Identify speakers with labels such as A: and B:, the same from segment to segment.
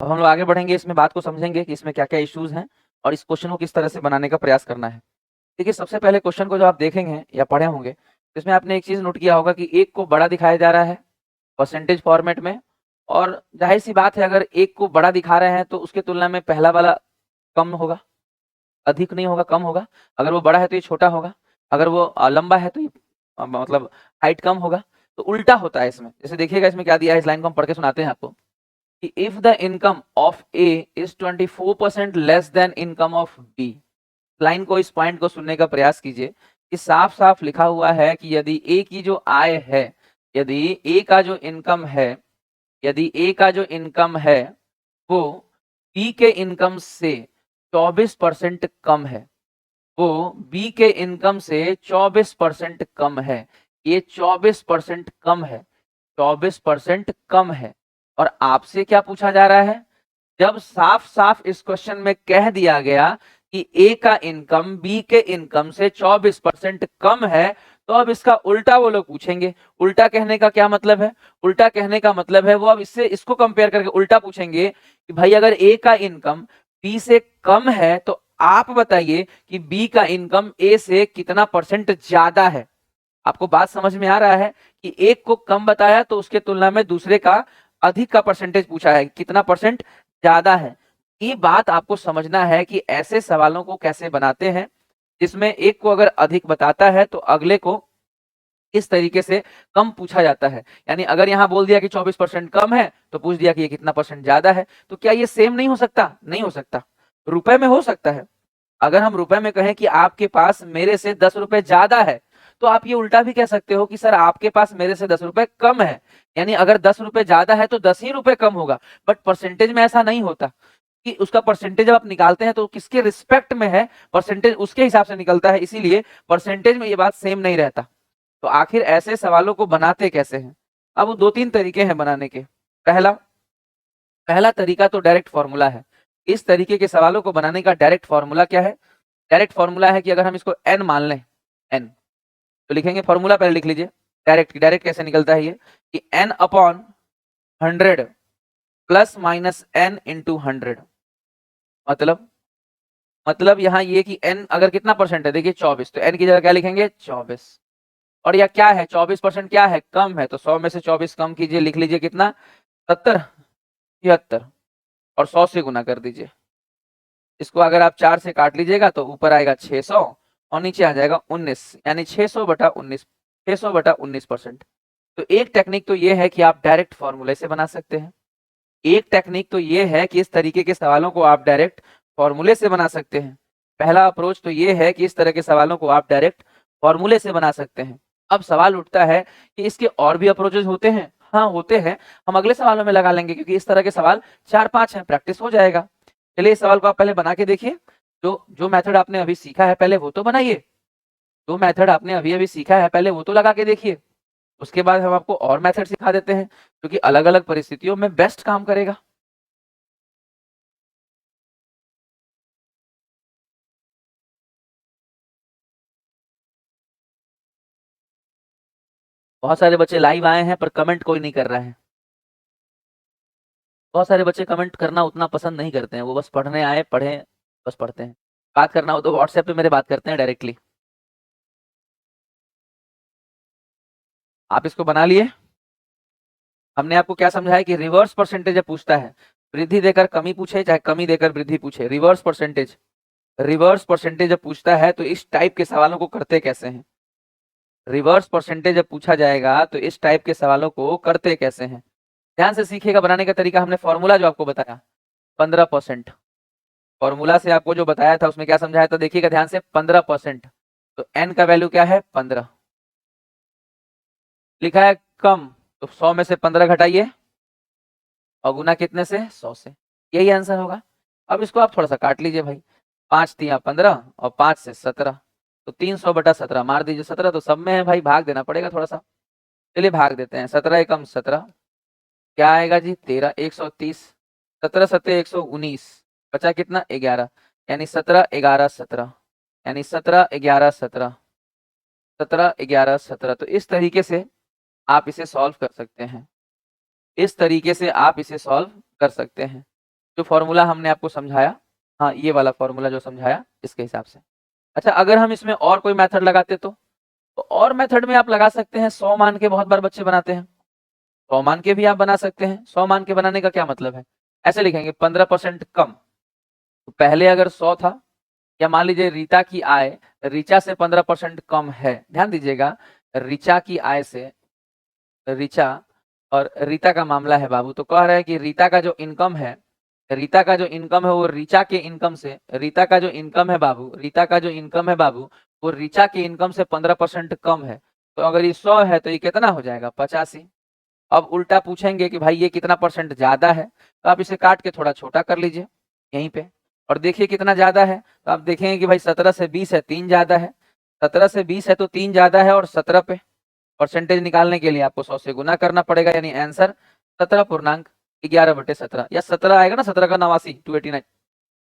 A: अब हम लोग आगे बढ़ेंगे, इसमें बात को समझेंगे कि इसमें क्या क्या इश्यूज हैं और इस क्वेश्चन को किस तरह से बनाने का प्रयास करना है। देखिए, सबसे पहले क्वेश्चन को जो आप देखेंगे या पढ़े होंगे, तो इसमें आपने एक चीज नोट किया होगा कि एक को बड़ा दिखाया जा रहा है परसेंटेज फॉर्मेट में, और जाहिर सी बात है अगर एक को बड़ा दिखा रहे हैं तो उसके तुलना में पहला वाला कम होगा, अधिक नहीं होगा, कम होगा। अगर वो बड़ा है तो ये छोटा होगा, अगर वो लंबा है तो ये मतलब हाइट कम होगा। तो उल्टा होता है इसमें। जैसे देखिएगा इसमें क्या दिया है, इस लाइन को हम पढ़ के सुनाते हैं आपको कि if the income of A is 24% less than income of B. Line को, इस पॉइंट को सुनने का प्रयास कीजिए कि साफ साफ लिखा हुआ है कि यदि ए की जो आय है, यदि ए का जो इनकम है, यदि ए का जो इनकम है वो बी के इनकम से 24% कम है, वो बी के इनकम से 24% कम है, ये 24% कम है, 24% कम है। और आपसे क्या पूछा जा रहा है? जब साफ साफ इस क्वेश्चन में कह दिया गया कि ए का इनकम बी के इनकम से 24% कम है, तो अब इसका उल्टा वो लोग पूछेंगे। उल्टा कहने का क्या मतलब है? उल्टा कहने का मतलब है वो अब इससे इसको कंपेयर करके उल्टा पूछेंगे कि भाई अगर ए का इनकम बी से कम है तो आप बताइए कि बी का इनकम ए से कितना परसेंट ज्यादा है। आपको बात समझ में आ रहा है कि एक को कम बताया तो उसके तुलना में दूसरे का अधिक का परसेंटेज पूछा है, कितना परसेंट ज्यादा है। ये बात आपको समझना है कि ऐसे सवालों को कैसे बनाते हैं जिसमें एक को अगर अधिक बताता है तो अगले को इस तरीके से कम पूछा जाता है। यानी अगर यहाँ बोल दिया कि 24% कम है तो पूछ दिया कि ये कितना परसेंट ज्यादा है। तो क्या ये सेम नहीं हो सकता? नहीं हो सकता। रुपए में हो सकता है। अगर हम रुपए में कहें कि आपके पास मेरे से 10 रुपए ज्यादा है, तो आप ये उल्टा भी कह सकते हो कि सर आपके पास मेरे से 10 रुपए कम है। यानी अगर 10 रुपए ज्यादा है तो 10 ही रुपए कम होगा। बट परसेंटेज में ऐसा नहीं होता कि उसका परसेंटेज जब आप निकालते हैं तो किसके रिस्पेक्ट में है, परसेंटेज उसके हिसाब से निकलता है। इसीलिए परसेंटेज में ये बात सेम नहीं रहता। तो आखिर ऐसे सवालों को बनाते कैसे हैं? अब दो तीन तरीके हैं बनाने के। पहला पहला तरीका तो डायरेक्ट फॉर्मूला है। इस तरीके के सवालों को बनाने का डायरेक्ट फॉर्मूला क्या है? डायरेक्ट फॉर्मूला है कि अगर हम इसको n मान लें, n, तो लिखेंगे फॉर्मूला पहले लिख लीजिए। डायरेक्ट डायरेक्ट कैसे निकलता है ये कि n upon 100 plus minus n into 100। मतलब यहाँ ये कि n अगर कितना परसेंट है, देखिए 24, तो n की जगह क्या लिखेंगे? 24। और यह क्या है? 24% क्या है? कम है। तो 100 में से 24 कम कीजिए, लिख लीजिए कितना? 70, 73, और 100 से गुना कर दीजिए। इसको अगर आप 4 से काट लीजिएगा तो ऊपर आएगा 600 और नीचे आ जाएगा 19, यानी 600/19, 600/19%। तो एक टेक्निक तो ये है कि आप डायरेक्ट फॉर्मूले से बना सकते हैं। एक टेक्निक तो ये है कि इस तरीके के सवालों को आप डायरेक्ट फॉर्मूले से बना सकते हैं। पहला अप्रोच तो ये है कि इस तरह के सवालों को आप डायरेक्ट फॉर्मूले से बना सकते हैं। अब सवाल उठता है कि इसके और भी अप्रोचेज होते हैं। हाँ, होते हैं। हम अगले सवालों में लगा लेंगे क्योंकि इस तरह के सवाल 4-5 हैं, प्रैक्टिस हो जाएगा। चलिए इस सवाल को आप पहले बना के देखिए। जो जो मेथड आपने अभी सीखा है पहले वो तो बनाइए। जो मेथड आपने अभी अभी सीखा है पहले वो तो लगा के देखिए। उसके बाद हम आपको और मेथड सिखा देते हैं जो कि अलग अलग परिस्थितियों में बेस्ट काम करेगा। बहुत सारे बच्चे लाइव आए हैं पर कमेंट कोई नहीं कर रहा है। बहुत सारे बच्चे कमेंट करना उतना पसंद नहीं करते हैं, वो बस पढ़ने आए, पढ़े, बस पढ़ते हैं। बात करना हो तो व्हाट्सएप पे मेरे बात करते हैं डायरेक्टली। आप इसको बना लिए। हमने आपको क्या समझाया कि रिवर्स परसेंटेज जब पूछता है, वृद्धि देकर कमी पूछे चाहे कमी देकर वृद्धि पूछे, रिवर्स परसेंटेज जब पूछता है तो इस टाइप के सवालों को करते कैसे हैं। रिवर्स परसेंटेज जब पूछा जाएगा तो इस टाइप के सवालों को करते कैसे हैं। ध्यान से सीखिएगा बनाने का तरीका। हमने फॉर्मूला जो आपको बताया 15%, फॉर्मूला से आपको जो बताया था उसमें क्या समझाया था, देखिएगा ध्यान से। 15%, तो n का वैल्यू क्या है? 15। लिखा है कम, तो 100 में से 15 घटाइए और गुना कितने से? 100 से। यही आंसर होगा। अब इसको आप थोड़ा सा काट लीजिए भाई। 5 तिया 15 और 5 से 17, तो 300/17 मार दीजिए। 17 तो सब में है भाई, भाग देना पड़ेगा थोड़ा सा। चलिए भाग देते हैं। 17 एकम 17, क्या आएगा जी? 13, 130, 17 सत्ते 119, बचा कितना? 11, यानी 17 11 17, यानी 17 11 17, 17 11 17। तो इस तरीके से आप इसे सॉल्व कर सकते हैं। इस तरीके से आप इसे सॉल्व कर सकते हैं। जो फॉर्मूला हमने आपको समझाया, हाँ ये वाला फॉर्मूला जो समझाया इसके हिसाब से। अच्छा, अगर हम इसमें और कोई मेथड लगाते तो और मेथड में आप लगा सकते हैं 100 मान के, बहुत बार बच्चे बनाते हैं 100 मान के भी आप बना सकते हैं। 100 मान के बनाने का क्या मतलब है, ऐसे लिखेंगे 15% कम। तो पहले अगर 100 था, या मान लीजिए रीता की आय ऋचा से 15% कम है, ध्यान दीजिएगा ऋचा की आय से, ऋचा और रीता का मामला है बाबू, तो कह रहा है कि रीता का जो इनकम है, रीता का जो इनकम है वो ऋचा के इनकम से, रीता का जो इनकम है बाबू, रीता का जो इनकम है बाबू वो ऋचा के इनकम से 15% कम है। तो अगर ये 100 है तो ये कितना हो जाएगा 85। अब उल्टा पूछेंगे कि भाई ये कितना परसेंट ज्यादा है, तो आप इसे काट के थोड़ा छोटा कर लीजिए यहीं पे और देखिए कितना ज्यादा है। तो आप देखेंगे कि भाई 17 से 20 है, 3 ज्यादा है, 17 से 20 है तो 3 ज्यादा है, और 17 पे परसेंटेज निकालने के लिए आपको 100 से गुना करना पड़ेगा, यानी आंसर 17.11/17 या 17 आएगा ना, 17 का 89 289,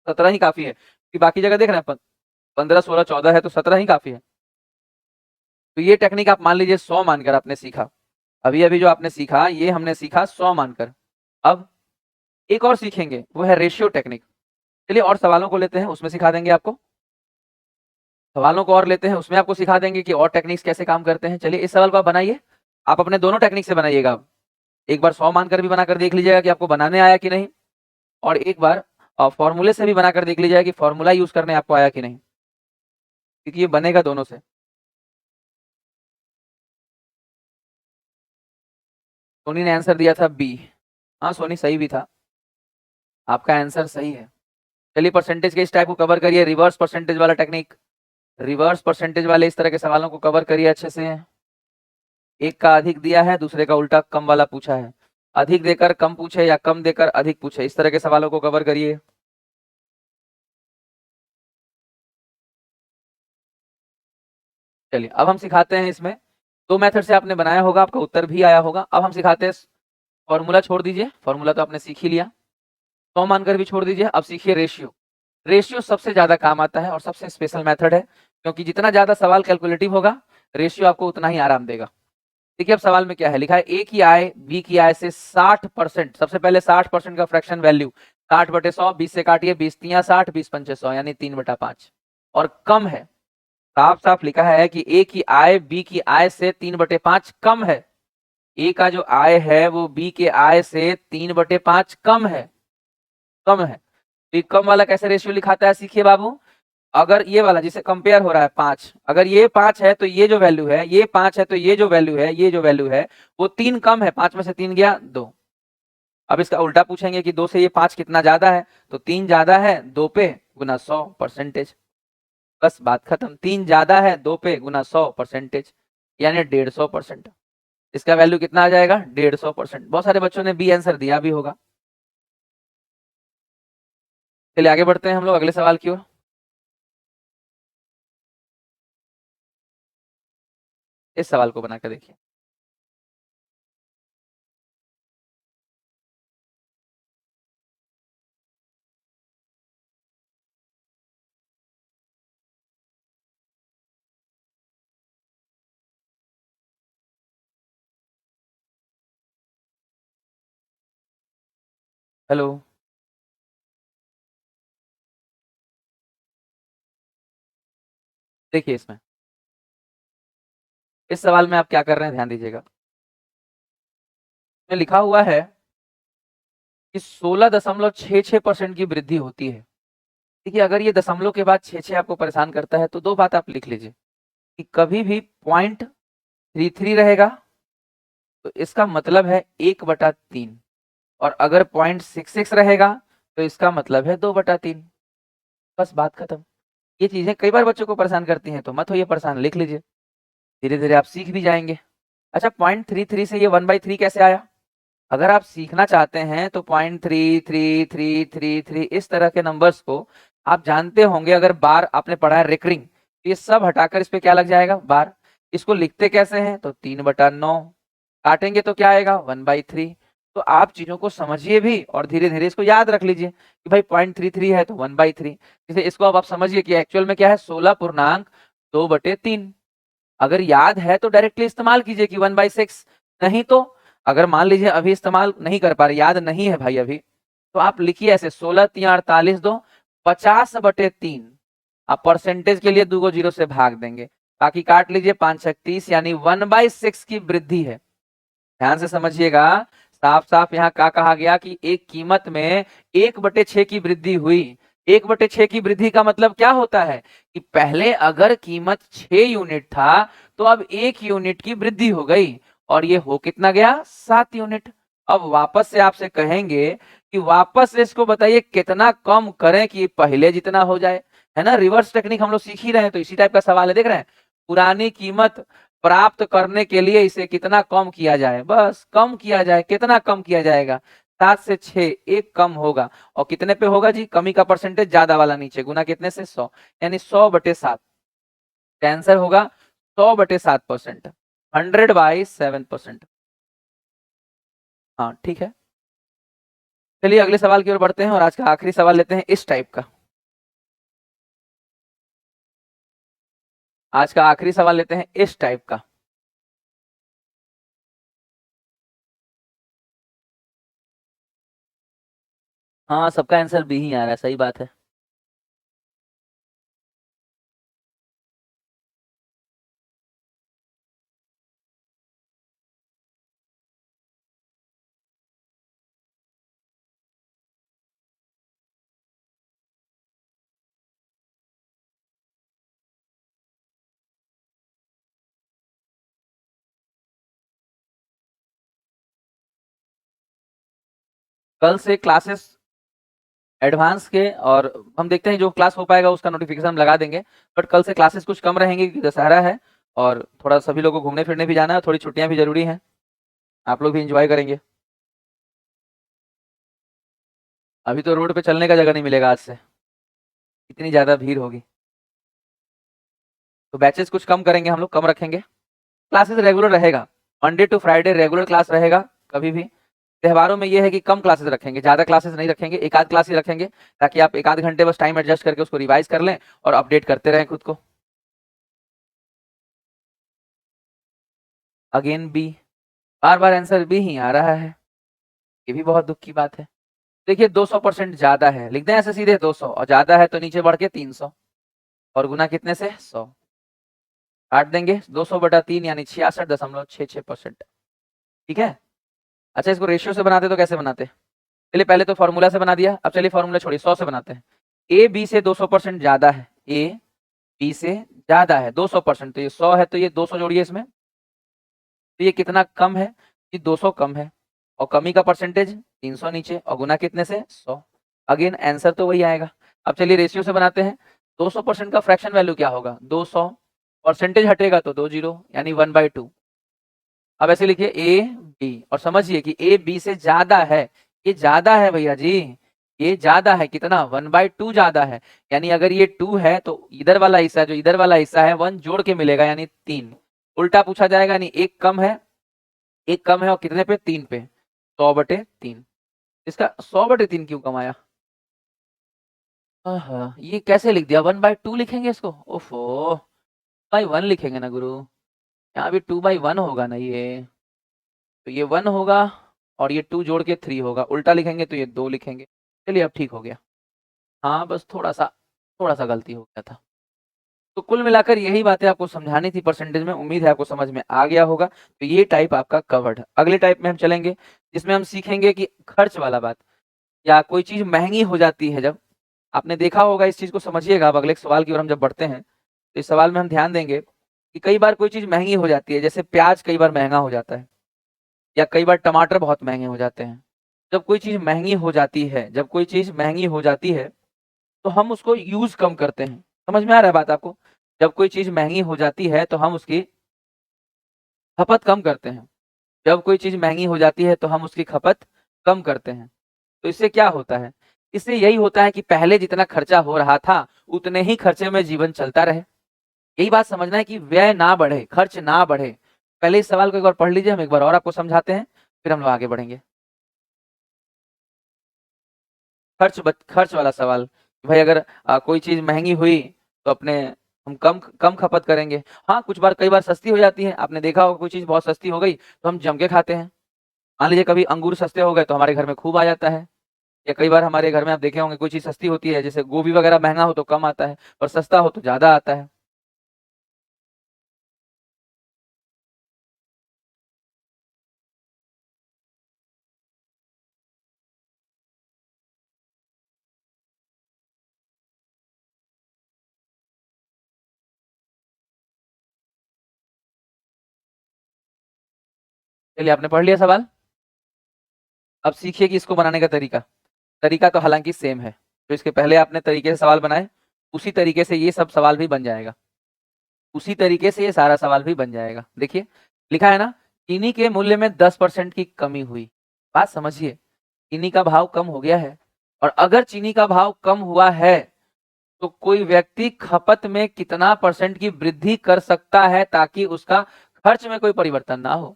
A: 17 ही काफी है कि बाकी जगह देख रहे हैं 15 16 14 है तो 17 ही काफी है। तो ये टेक्निक आप मान लीजिए 100 मानकर आपने सीखा, अभी अभी जो आपने सीखा ये हमने सीखा 100 मानकर। अब एक और सीखेंगे वो है रेशियो टेक्निक। चलिए और सवालों को लेते हैं, उसमें सिखा देंगे आपको, सवालों को और लेते हैं उसमें आपको सिखा देंगे कि और टेक्निक्स कैसे काम करते हैं। चलिए इस सवाल को आप बनाइए, आप अपने दोनों टेक्निक से बनाइएगा। एक बार 100 मानकर भी बनाकर देख लीजिएगा कि आपको बनाने आया कि नहीं, और एक बार फॉर्मूले से भी बनाकर देख लीजिएगा कि फॉर्मूला यूज करने आपको आया कि नहीं, क्योंकि ये बनेगा दोनों से। सोनी ने आंसर दिया था बी, हाँ सोनी सही भी था, आपका आंसर सही है। चलिए परसेंटेज के इस टाइप को कवर करिए, रिवर्स परसेंटेज वाला टेक्निक, रिवर्स परसेंटेज वाले इस तरह के सवालों को कवर करिए अच्छे से। एक का अधिक दिया है, दूसरे का उल्टा कम वाला पूछा है, अधिक देकर कम पूछे या कम देकर अधिक पूछे, इस तरह के सवालों को कवर करिए। चलिए अब हम सिखाते हैं, इसमें दो मेथड से आपने बनाया होगा, आपका उत्तर भी आया होगा। अब हम सिखाते हैं, फॉर्मूला छोड़ दीजिए, फॉर्मूला तो आपने सीख ही लिया, 100 मानकर भी छोड़ दीजिए। अब सीखिए रेशियो। रेशियो सबसे ज्यादा काम आता है और सबसे स्पेशल मेथड है, क्योंकि जितना ज्यादा सवाल कैलकुलेटिव होगा रेशियो आपको उतना ही आराम देगा। देखिए अब सवाल में क्या है लिखा है, ए की आय बी की आय से 60%, सबसे पहले 60% का फ्रैक्शन वैल्यू 60/100, 20 से काटिए, 20 तिया 60, 20 पंचे 100 यानी 3/5 और कम है। साफ साफ लिखा है कि ए की आय बी की आय से 3/5 कम है, ए का जो आय है वो बी के आय से 3/5 कम है, कम है। तो कम वाला कैसे रेशियो लिखाता है सीखिए बाबू। अगर ये वाला जिसे कंपेयर हो रहा है 5, अगर ये 5 है तो ये जो वैल्यू है, ये 5 है तो ये जो वैल्यू है, ये जो वैल्यू है वो 3 कम है, 5 में से 3 गया 2। अब इसका उल्टा पूछेंगे कि 2 से ये 5 कितना ज्यादा है, तो 3 ज्यादा है 2 पे गुना 100 परसेंटेज, बस बात खत्म। 3 ज्यादा है 2 पे गुना 100 परसेंटेज यानी 150%। इसका वैल्यू कितना आ जाएगा 150%। बहुत सारे बच्चों ने बी आंसर दिया भी होगा। चलिए आगे बढ़ते हैं हम लोग अगले सवाल की ओर। इस सवाल को बनाकर देखिए। हेलो, देखिए इसमें इस सवाल में आप क्या कर रहे हैं ध्यान दीजिएगा। में लिखा हुआ है कि 16.66% की वृद्धि होती है। देखिए अगर ये दशमलव के बाद 6 आपको परेशान करता है तो दो बात आप लिख लीजिए कि कभी भी 0.33 रहेगा तो इसका मतलब है 1/3, और अगर 0.66 रहेगा तो इसका मतलब है 2/3। बस बात खत्म। ये चीजें कई बार बच्चों को परेशान करती हैं तो मत होइए परेशान, लिख लीजिए, धीरे धीरे आप सीख भी जाएंगे। अच्छा 0.33 से ये 1/3 कैसे आया, अगर आप सीखना चाहते हैं तो 0.333333 इस तरह के नंबर्स को आप जानते होंगे। अगर बार आपने पढ़ा है रेकरिंग, ये सब हटाकर इस पे क्या लग जाएगा बार। इसको लिखते कैसे हैं तो 3/9, काटेंगे तो क्या आएगा 1/3। तो आप चीजों को समझिए भी और धीरे धीरे इसको याद रख लीजिए कि भाई 0.33 है तो 1/3। जैसे इसको अब आप समझिए कि एक्चुअल में क्या है 16.2/3। अगर याद है तो डायरेक्टली इस्तेमाल कीजिए कि 1/6, नहीं तो अगर मान लीजिए अभी इस्तेमाल नहीं कर पा रहे, याद नहीं है भाई अभी, तो आप लिखिए ऐसे 16×3 = 48 दो 50/3। आप परसेंटेज के लिए 2 को 0 से भाग देंगे, बाकी काट लीजिए 5×6 = 30, यानी 1/6 की वृद्धि है। ध्यान से समझिएगा, साफ साफ यहाँ क्या कहा गया कि एक कीमत में 1/6 की वृद्धि हुई। 1/6 की वृद्धि का मतलब क्या होता है कि पहले अगर कीमत 6 यूनिट था तो अब 1 यूनिट की वृद्धि हो गई, और ये हो कितना गया, 7 यूनिट। अब वापस से आपसे कहेंगे कि वापस से इसको बताइए कितना कम करें कि पहले जितना हो जाए, है ना। रिवर्स टेक्निक हम लोग सीख ही रहे हैं, तो इसी टाइप का सवाल है, देख रहे हैं। पुरानी कीमत प्राप्त करने के लिए इसे कितना कम किया जाए, बस कम किया जाए। कितना कम किया जाएगा, 7 से 6 एक कम होगा, और कितने पे होगा जी, कमी का परसेंटेज ज्यादा वाला नीचे, गुना कितने से, 100, यानी 100/7। आंसर होगा 100/7%, 100/7%। हाँ ठीक है, चलिए अगले सवाल की ओर बढ़ते हैं और आज का आखिरी सवाल लेते हैं इस टाइप का। आज का आखिरी सवाल लेते हैं इस टाइप का। हाँ, सबका आंसर बी ही आ रहा है, सही बात है। कल से क्लासेस एडवांस के, और हम देखते हैं जो क्लास हो पाएगा उसका नोटिफिकेशन हम लगा देंगे। बट कल से क्लासेस कुछ कम रहेंगी क्योंकि दशहरा है, और थोड़ा सभी लोगों को घूमने फिरने भी जाना है, थोड़ी छुट्टियां भी जरूरी हैं, आप लोग भी इंजॉय करेंगे। अभी तो रोड पे चलने का जगह नहीं मिलेगा आज से, इतनी ज्यादा भीड़ होगी। तो बैचेस कुछ कम करेंगे, हम लोग कम रखेंगे। क्लासेस रेगुलर रहेगा, Monday to Friday regular class रहेगा कभी भी। त्योहारों में ये है कि कम क्लासेस रखेंगे, ज्यादा क्लासेस नहीं रखेंगे, एक आध क्लास ही रखेंगे, ताकि आप एक आध घंटे बस टाइम एडजस्ट करके उसको रिवाइज कर लें और अपडेट करते रहें खुद को। अगेन बी, बार बार आंसर बी ही आ रहा है, ये भी बहुत दुख की बात है। देखिए 200% ज्यादा है, लिख दें ऐसे सीधे 200, और ज्यादा है तो नीचे बढ़ के 300, और गुना कितने से, 100। काट देंगे 200/3 यानी 66.66%। ठीक है। अच्छा, इसको रेशियो से बनाते तो कैसे बनाते, चलिए पहले तो फॉर्मूला से बना दिया, अब चलिए फॉर्मूला छोड़िए 100 से बनाते हैं। ए बी से 200% ज्यादा है, ए बी से ज्यादा है 200%, तो ये 100 है, तो ये 200 जोड़िए इसमें, तो ये कितना कम है, ये 200 कम है, और कमी का परसेंटेज 300 नीचे, और गुना कितने से, 100। अगेन आंसर तो वही आएगा। अब चलिए रेशियो से बनाते हैं। 200% का फ्रैक्शन वैल्यू क्या होगा, 200, परसेंटेज हटेगा तो 2 जीरो, यानी 1/2। अब ऐसे लिखिए ए बी, और समझिए कि ए बी से ज्यादा है, ये ज्यादा है भैया जी, ये ज्यादा है, कितना, 1/2 ज्यादा है। यानी अगर ये 2 है तो इधर वाला हिस्सा, जो इधर वाला हिस्सा है 1 जोड़ के मिलेगा, यानी 3। उल्टा पूछा जाएगा, यानी एक कम है, एक कम है, और कितने पे, 3 पे, 100/3। इसका 100/3 क्यों कम आया, ये कैसे लिख दिया, 1/2 लिखेंगे इसको, ओफो, 2/1 लिखेंगे ना गुरु, यहाँ भी 2/1 होगा ना ये, तो ये 1 होगा, और ये 2 जोड़ के 3 होगा, उल्टा लिखेंगे तो ये 2 लिखेंगे। चलिए अब ठीक हो गया। हाँ, बस थोड़ा सा गलती हो गया था। तो कुल मिलाकर यही बातें आपको समझानी थी परसेंटेज में, उम्मीद है आपको समझ में आ गया होगा। तो ये टाइप आपका कवर्ड है। अगले टाइप में हम चलेंगे, जिसमें हम सीखेंगे कि खर्च वाला बात, या कोई चीज महंगी हो जाती है जब, आपने देखा होगा, इस चीज को समझिएगा। अब अगले सवाल की ओर हम जब बढ़ते हैं तो इस सवाल में हम ध्यान देंगे कि कई बार कोई चीज महंगी हो जाती है, जैसे प्याज कई बार महंगा हो जाता है, या कई बार टमाटर बहुत महंगे हो जाते हैं। जब कोई चीज महंगी हो जाती है, जब कोई चीज महंगी हो जाती है तो हम उसको यूज कम करते हैं। समझ में आ रहा है बात आपको, जब कोई चीज महंगी हो जाती है तो हम उसकी खपत कम करते हैं। जब कोई चीज महंगी हो जाती है तो हम उसकी खपत कम करते हैं। तो इससे क्या होता है, इससे यही होता है कि पहले जितना खर्चा हो रहा था उतने ही खर्चे में जीवन चलता रहे। यही बात समझना है कि व्यय ना बढ़े, खर्च ना बढ़े। पहले इस सवाल को एक बार पढ़ लीजिए, हम एक बार और आपको समझाते हैं, फिर हम लोग आगे बढ़ेंगे। खर्च वाला सवाल, भाई अगर कोई चीज महंगी हुई तो अपने हम कम कम खपत करेंगे। हाँ, कुछ बार कई बार सस्ती हो जाती है, आपने देखा होगा कोई चीज बहुत सस्ती हो गई तो हम जम के खाते हैं। मान लीजिए कभी अंगूर सस्ते हो गए तो हमारे घर में खूब आ जाता है, या कई बार हमारे घर में आप देखे होंगे कोई चीज सस्ती होती है, जैसे गोभी वगैरह महंगा हो तो कम आता है और सस्ता हो तो ज्यादा आता है। चलिए, आपने पढ़ लिया सवाल। अब सीखिए कि इसको बनाने का तरीका। तरीका तो हालांकि सेम है, तो इसके पहले आपने तरीके से सवाल बनाए, उसी तरीके से ये सब सवाल भी बन जाएगा, उसी तरीके से ये सारा सवाल भी बन जाएगा। देखिए लिखा है ना, चीनी के मूल्य में 10% की कमी हुई। बात समझिए, चीनी का भाव कम हो गया है, और अगर चीनी का भाव कम हुआ है तो कोई व्यक्ति खपत में कितना परसेंट की वृद्धि कर सकता है ताकि उसका खर्च में कोई परिवर्तन ना हो।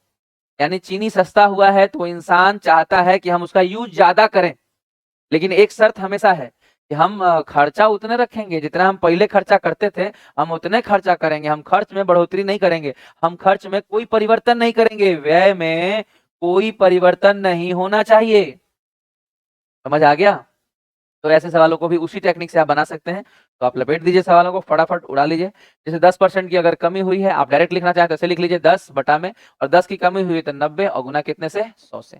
A: यानी चीनी सस्ता हुआ है तो इंसान चाहता है कि हम उसका यूज ज्यादा करें, लेकिन एक शर्त हमेशा है कि हम खर्चा उतने रखेंगे जितना हम पहले खर्चा करते थे, हम उतने खर्चा करेंगे, हम खर्च में बढ़ोतरी नहीं करेंगे, हम खर्च में कोई परिवर्तन नहीं करेंगे, व्यय में कोई परिवर्तन नहीं होना चाहिए। समझ आ गया? तो ऐसे सवालों को भी उसी टेक्निक से आप बना सकते हैं। तो आप लपेट दीजिए सवालों को, फटाफट उड़ा लीजिए। जैसे 10% की अगर कमी हुई है, आप डायरेक्ट लिखना चाहें तो ऐसे लिख लीजिए 10 बटा में, और 10 की कमी हुई तो 90, और गुना कितने से? 100 से।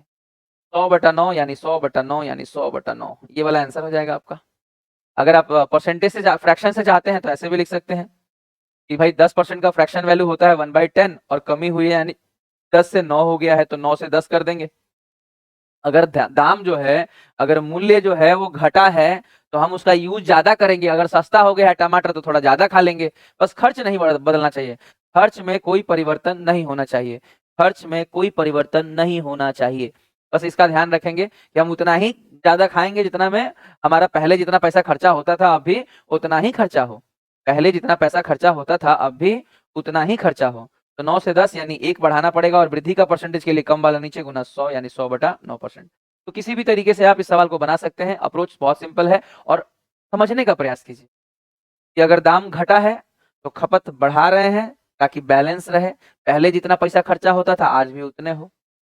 A: 100/9 यानी 100/9 यानी 100/9, ये वाला आंसर हो जाएगा आपका। अगर आप परसेंटेज से फ्रैक्शन से चाहते हैं तो ऐसे भी लिख सकते हैं कि भाई 10% का फ्रैक्शन वैल्यू होता है 1/10, और कमी हुई है यानी 10 से 9 हो गया है, तो 9 से 10 कर देंगे। अगर दाम जो है, अगर मूल्य जो है वो घटा है तो हम उसका यूज ज्यादा करेंगे, अगर सस्ता हो गया है टमाटर तो थोड़ा ज्यादा खा लेंगे। बस खर्च नहीं बदलना चाहिए, खर्च में कोई परिवर्तन नहीं होना चाहिए, खर्च में कोई परिवर्तन नहीं होना चाहिए। बस इसका ध्यान रखेंगे कि हम उतना ही ज्यादा खाएंगे जितना में हमारा पहले जितना पैसा खर्चा होता था अब भी उतना ही खर्चा हो, पहले जितना पैसा खर्चा होता था अब भी उतना ही खर्चा हो। तो 9 से 10 यानी 1 बढ़ाना पड़ेगा, और वृद्धि का परसेंटेज के लिए कम वाला नीचे गुना 100 यानी 100/9%। तो किसी भी तरीके से आप इस सवाल को बना सकते हैं, अप्रोच बहुत सिंपल है। और समझने का प्रयास कीजिए कि अगर दाम घटा है तो खपत बढ़ा रहे हैं ताकि बैलेंस रहे, पहले जितना पैसा खर्चा होता था आज भी उतने हो।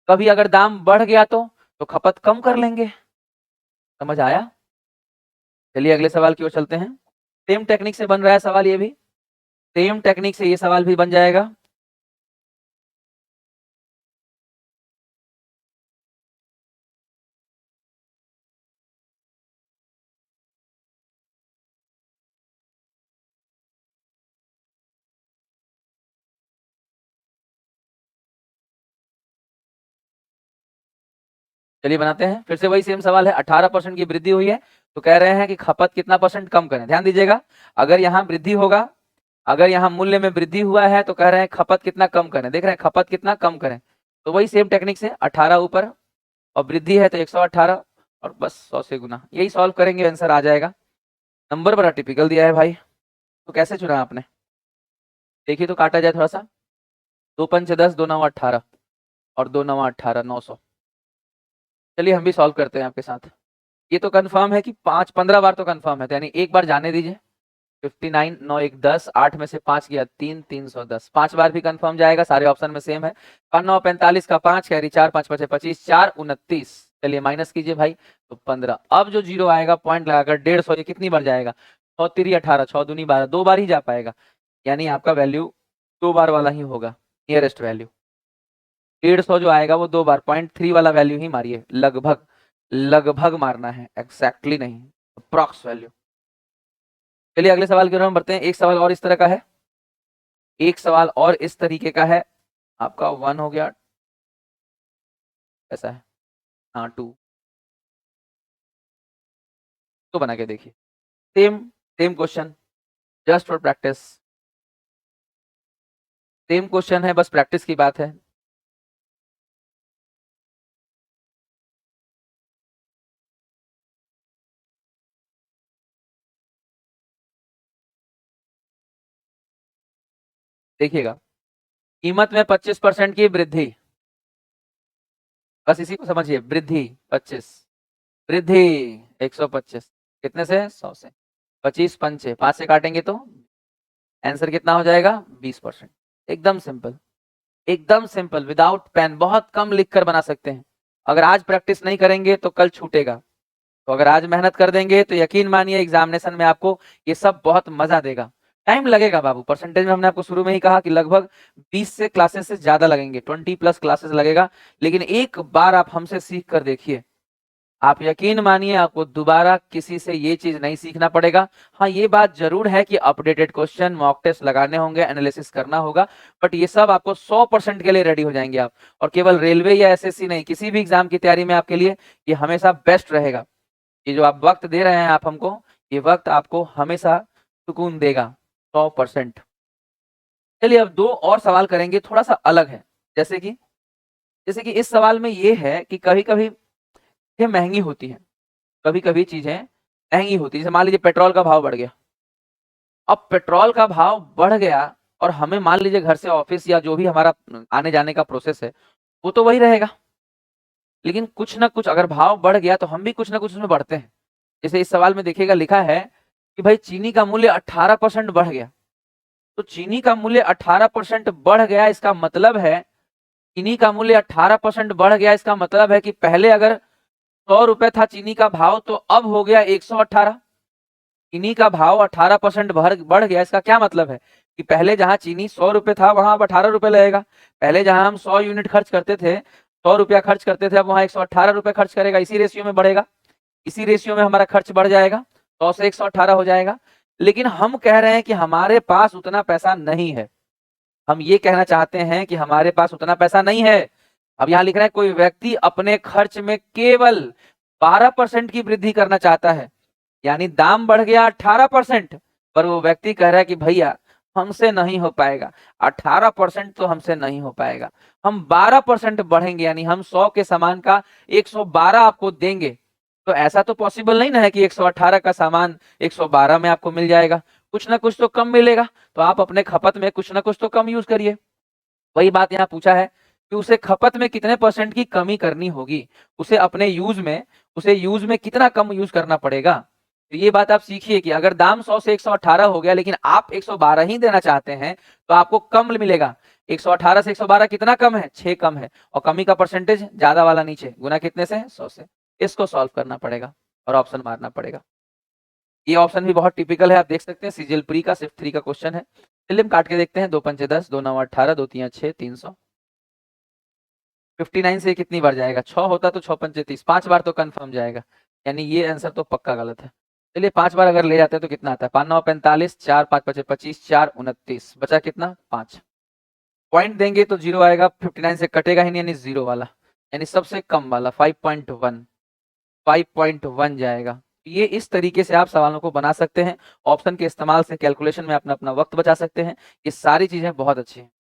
A: कभी अगर दाम बढ़ गया तो खपत कम कर लेंगे। समझ आया? चलिए अगले सवाल की ओर चलते हैं। सेम टेक्निक से बन रहा है सवाल, ये भी सेम टेक्निक से ये सवाल भी बन जाएगा। चलिए बनाते हैं, फिर से वही सेम सवाल है। 18% की वृद्धि हुई है तो कह रहे हैं कि खपत कितना परसेंट कम करें। ध्यान दीजिएगा, अगर यहाँ वृद्धि होगा, अगर यहाँ मूल्य में वृद्धि हुआ है तो कह रहे हैं खपत कितना कम करें। देख रहे हैं खपत कितना कम करें, तो वही सेम टेक्निक से 18 ऊपर, और वृद्धि है तो 118, और बस 100 से गुना। यही सॉल्व करेंगे, आंसर आ जाएगा। नंबर बड़ा टिपिकल दिया है भाई, तो कैसे चुना आपने? देखिए तो काटा जाए थोड़ा सा, 2×5 = 10, 2×9 = 18, और 2×9 = 18, 900। चलिए हम भी सॉल्व करते हैं आपके साथ। ये तो कंफर्म है कि 5-15 बार तो कंफर्म है, तो यानी एक बार जाने दीजिए। 59, 9 1 10, 8 में से 5 गया 3, 310, 5 बार भी कंफर्म जाएगा, सारे ऑप्शन में सेम है। 9 45 का 5 कैरी 4, 5 5 25, 4 29। चलिए माइनस कीजिए भाई, तो 15। अब जो जीरो आएगा पॉइंट लगाकर 150, ये कितनी बार जाएगा? 6 3 18, 6 दूनी 12, 2 बार ही जा पाएगा, यानी आपका वैल्यू 2 बार वाला ही होगा, नियरेस्ट वैल्यू। 150 जो आएगा वो 2 बार, 0.3 वाला वैल्यू ही मारिए, लगभग लगभग मारना है, एग्जैक्टली नहीं, अप्रॉक्स वैल्यू। चलिए अगले सवाल की ओर हम बढ़ते हैं। एक सवाल और इस तरह का है, एक सवाल और इस तरीके का है। आपका 1 हो गया, ऐसा है, हाँ 2, तो बना के देखिए। Same same question, just for practice, same question है, बस प्रैक्टिस की बात है। देखिएगा, कीमत में 25% की वृद्धि, बस इसी को समझिए, वृद्धि 25, वृद्धि 125, कितने से? 100 से। 25 पंचे 5 से काटेंगे तो आंसर कितना हो जाएगा? 20%। एकदम सिंपल, एकदम सिंपल, विदाउट पेन, बहुत कम लिखकर बना सकते हैं। अगर आज प्रैक्टिस नहीं करेंगे तो कल छूटेगा। तो अगर आज मेहनत कर देंगे तो यकीन मानिए एग्जामिनेशन में आपको ये सब बहुत मजा देगा। टाइम लगेगा बाबू, परसेंटेज में हमने आपको शुरू में ही कहा कि लगभग 20 से क्लासेस से ज्यादा लगेंगे, 20+ क्लासेस लगेगा। लेकिन एक बार आप हमसे सीख कर देखिए, आप यकीन मानिए आपको दोबारा किसी से ये चीज नहीं सीखना पड़ेगा। हाँ, ये बात जरूर है कि अपडेटेड क्वेश्चन, मॉक टेस्ट लगाने होंगे, एनालिसिस करना होगा, बट ये सब आपको 100% के लिए रेडी हो जाएंगे आप। और केवल रेलवे या एसएससी नहीं, किसी भी एग्जाम की तैयारी में आपके लिए ये हमेशा बेस्ट रहेगा। ये जो आप वक्त दे रहे हैं आप हमको, ये वक्त आपको हमेशा सुकून देगा 100%। चलिए अब दो और सवाल करेंगे, थोड़ा सा अलग है। जैसे कि इस सवाल में ये है कि कभी कभी ये महंगी होती है, कभी कभी चीजें महंगी होती है। जैसे मान लीजिए पेट्रोल का भाव बढ़ गया। अब पेट्रोल का भाव बढ़ गया और हमें मान लीजिए घर से ऑफिस या जो भी हमारा आने जाने का प्रोसेस है वो तो वही रहेगा, लेकिन कुछ ना कुछ अगर भाव बढ़ गया तो हम भी कुछ ना कुछ उसमें बढ़ते हैं। जैसे इस सवाल में देखिएगा लिखा है कि भाई चीनी का मूल्य 18% बढ़ गया। तो चीनी का मूल्य 18% बढ़ गया, इसका मतलब है चीनी का मूल्य 18% बढ़ गया, इसका मतलब है कि पहले अगर 100 रुपए था चीनी का भाव तो अब हो गया 118। चीनी का भाव 18% बढ़ गया, इसका क्या मतलब है कि पहले जहां चीनी 100 रुपए था वहां अब 18 रुपए लगेगा। पहले जहां हम 100 यूनिट खर्च करते थे, 100 रुपया खर्च करते थे, अब वहां 118 रुपए खर्च करेगा। इसी रेशियो में बढ़ेगा, इसी रेशियो में हमारा खर्च बढ़ जाएगा, 100 से 118 हो जाएगा। लेकिन हम कह रहे हैं कि हमारे पास उतना पैसा नहीं है। हम ये कहना चाहते हैं कि हमारे पास उतना पैसा नहीं है। अब यहां लिख रहा है कोई व्यक्ति अपने खर्च में केवल 12% की वृद्धि करना चाहता है, यानी दाम बढ़ गया 18%, पर वो व्यक्ति कह रहा है कि भैया हमसे नहीं हो पाएगा, 18% तो हमसे नहीं हो पाएगा, हम 12% बढ़ेंगे, यानी हम 100 के सामान का 112 आपको देंगे। तो ऐसा तो पॉसिबल नहीं ना है कि 118 का सामान 112 में आपको मिल जाएगा, कुछ ना कुछ तो कम मिलेगा। तो आप अपने खपत में कुछ ना कुछ तो कम यूज करिए। वही बात यहाँ पूछा है कि उसे खपत में कितने % की कमी करनी होगी, उसे अपने यूज में कितना कम यूज करना पड़ेगा। तो ये बात आप सीखिए कि अगर दाम 100 से 118 हो गया लेकिन आप 112 ही देना चाहते हैं तो आपको कम मिलेगा। 118 से 112 कितना कम है, 6 कम है, और कमी का परसेंटेज ज्यादा वाला नीचे, गुना कितने से, 100 से। इसको सॉल्व करना पड़ेगा और ऑप्शन मारना पड़ेगा। ये ऑप्शन भी बहुत टिपिकल है, आप देख सकते हैं सीजीएल प्री का सिर्फ 3 का क्वेश्चन है। चलिए हम काट के देखते हैं, 2 पंचे 10, 2 9 18, 2 3 6, 300। 59 से कितनी बार जाएगा, 6 होता तो 6 पंचे 30, 5 बार तो कंफर्म जाएगा, यानी ये आंसर तो पक्का गलत है। चलिए 5 बार अगर ले जाते हैं तो कितना आता है, 5 9 45, 4 5 5 25, 4 29, बचा कितना 5। पॉइंट देंगे तो 0 आएगा, 59 से कटेगा ही नहीं, यानी 0 वाला, यानी सबसे कम वाला 5.1 जाएगा। ये इस तरीके से आप सवालों को बना सकते हैं, ऑप्शन के इस्तेमाल से कैलकुलेशन में अपना अपना वक्त बचा सकते हैं। ये सारी चीजें बहुत अच्छी हैं,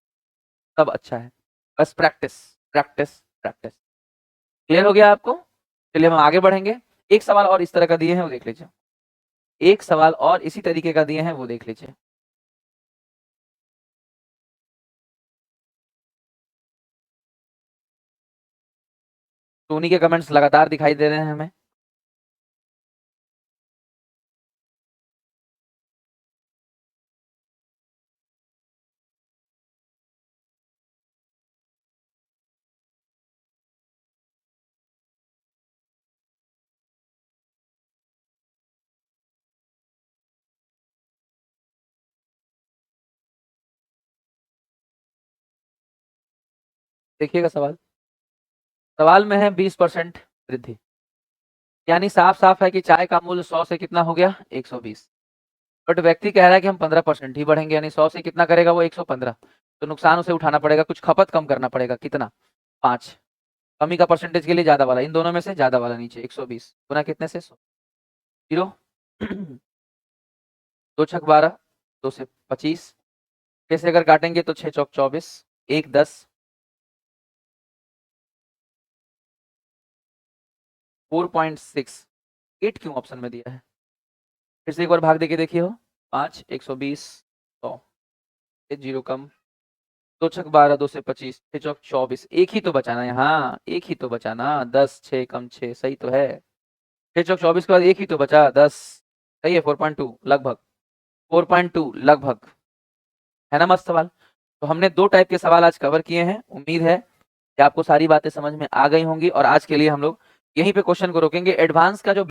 A: सब अच्छा है, बस प्रैक्टिस प्रैक्टिस प्रैक्टिस। क्लियर हो गया आपको। चलिए हम आगे बढ़ेंगे। एक सवाल और इस तरह का दिए हैं वो देख लीजिए, एक सवाल और इसी तरीके का दिए हैं वो देख लीजिए। टोनी के कमेंट्स लगातार दिखाई दे रहे हैं हमें। देखिएगा सवाल, सवाल में है 20% वृद्धि, यानी साफ साफ है कि चाय का मूल्य 100 से कितना हो गया, 120। बट व्यक्ति कह रहा है कि हम 15% ही बढ़ेंगे, यानी 100 से कितना करेगा वो, 115। तो नुकसान उसे उठाना पड़ेगा, कुछ खपत कम करना पड़ेगा, कितना, 5। कमी का परसेंटेज के लिए ज्यादा वाला, इन दोनों में से ज्यादा वाला नीचे, 120 गुना कितने से, 100, 0। 2 छक 12, 2 से 25, कैसे अगर काटेंगे तो 6 चौक 24, 1 10, 4.6, 8 क्यों ऑप्शन में दिया है, फिर से एक बार भाग देके देखिए हो, 5 120 100, 0 कम, 2 छक 12, 2 से 25, 6 चौक 24, एक ही तो बचाना यहाँ, एक ही तो बचाना, 10 6 कम 6, सही तो है। 6 चौक 24 के बाद एक ही तो बचा, 10, सही है, 4.2 लगभग, 4.2 लगभग, है ना मस्त सवाल। तो हमने 2 टाइप के सवाल आज कवर किए हैं, उम्मीद है कि आपको सारी बातें समझ में आ गई होंगी, और आज के लिए हम लोग यहीं पे क्वेश्चन को रोकेंगे। एडवांस का जो